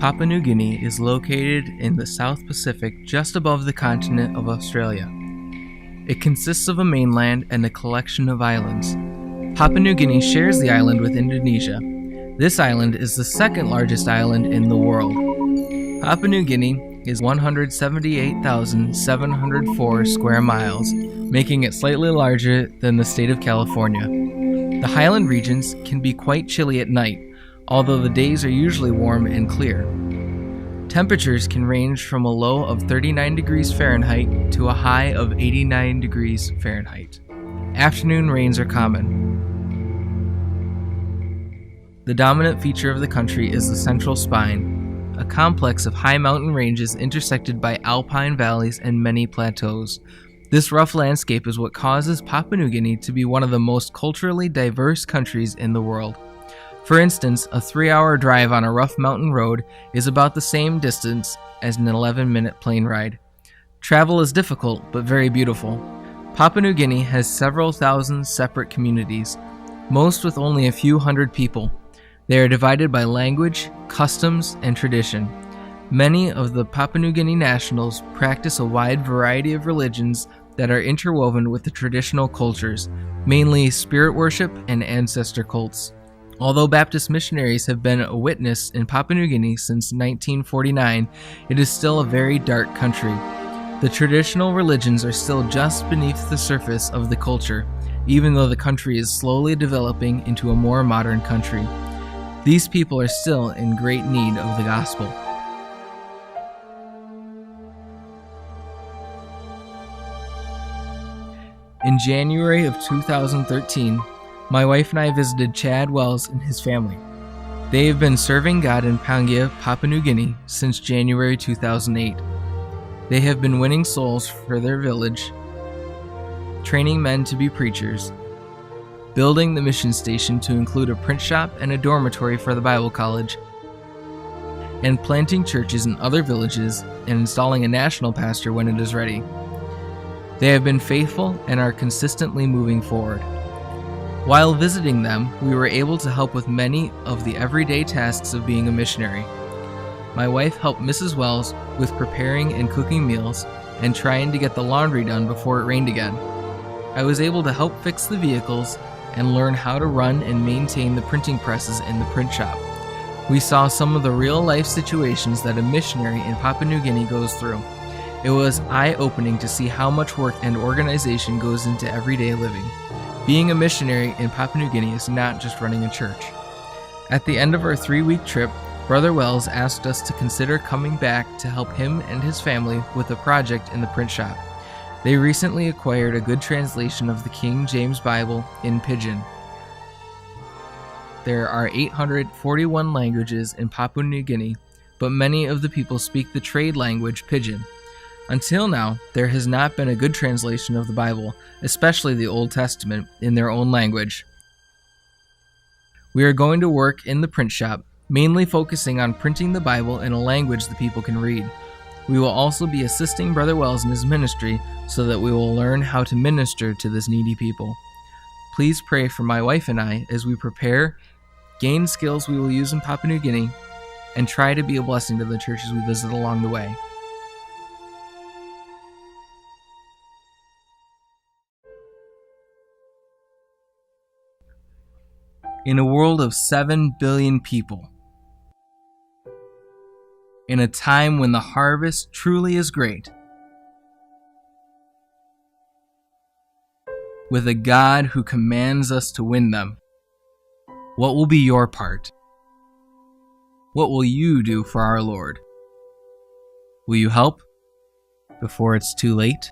Papua New Guinea is located in the South Pacific just above the continent of Australia. It consists of a mainland and a collection of islands. Papua New Guinea shares the island with Indonesia. This island is the second largest island in the world. Papua New Guinea is 178,704 square miles, making it slightly larger than the state of California. The highland regions can be quite chilly at night, although the days are usually warm and clear. Temperatures can range from a low of 39 degrees Fahrenheit to a high of 89 degrees Fahrenheit. Afternoon rains are common. The dominant feature of the country is the Central Spine, a complex of high mountain ranges intersected by alpine valleys and many plateaus. This rough landscape is what causes Papua New Guinea to be one of the most culturally diverse countries in the world. For instance, a 3-hour drive on a rough mountain road is about the same distance as an 11-minute plane ride. Travel is difficult, but very beautiful. Papua New Guinea has several thousand separate communities, most with only a few hundred people. They are divided by language, customs, and tradition. Many of the Papua New Guinea nationals practice a wide variety of religions that are interwoven with the traditional cultures, mainly spirit worship and ancestor cults. Although Baptist missionaries have been a witness in Papua New Guinea since 1949, it is still a very dark country. The traditional religions are still just beneath the surface of the culture, even though the country is slowly developing into a more modern country. These people are still in great need of the gospel. In January of 2013, my wife and I visited Chad Wells and his family. They have been serving God in Pangaea, Papua New Guinea since January 2008. They have been winning souls for their village, training men to be preachers, building the mission station to include a print shop and a dormitory for the Bible college, and planting churches in other villages and installing a national pastor when it is ready. They have been faithful and are consistently moving forward. While visiting them, we were able to help with many of the everyday tasks of being a missionary. My wife helped Mrs. Wells with preparing and cooking meals and trying to get the laundry done before it rained again. I was able to help fix the vehicles and learn how to run and maintain the printing presses in the print shop. We saw some of the real-life situations that a missionary in Papua New Guinea goes through. It was eye-opening to see how much work and organization goes into everyday living. Being a missionary in Papua New Guinea is not just running a church. At the end of our 3-week trip, Brother Wells asked us to consider coming back to help him and his family with a project in the print shop. They recently acquired a good translation of the King James Bible in Pidgin. There are 841 languages in Papua New Guinea, but many of the people speak the trade language Pidgin. Until now, there has not been a good translation of the Bible, especially the Old Testament, in their own language. We are going to work in the print shop, mainly focusing on printing the Bible in a language the people can read. We will also be assisting Brother Wells in his ministry so that we will learn how to minister to this needy people. Please pray for my wife and I as we prepare, gain skills we will use in Papua New Guinea, and try to be a blessing to the churches we visit along the way. In a world of 7 billion people, in a time when the harvest truly is great, with a God who commands us to win them, what will be your part? What will you do for our Lord? Will you help before it's too late?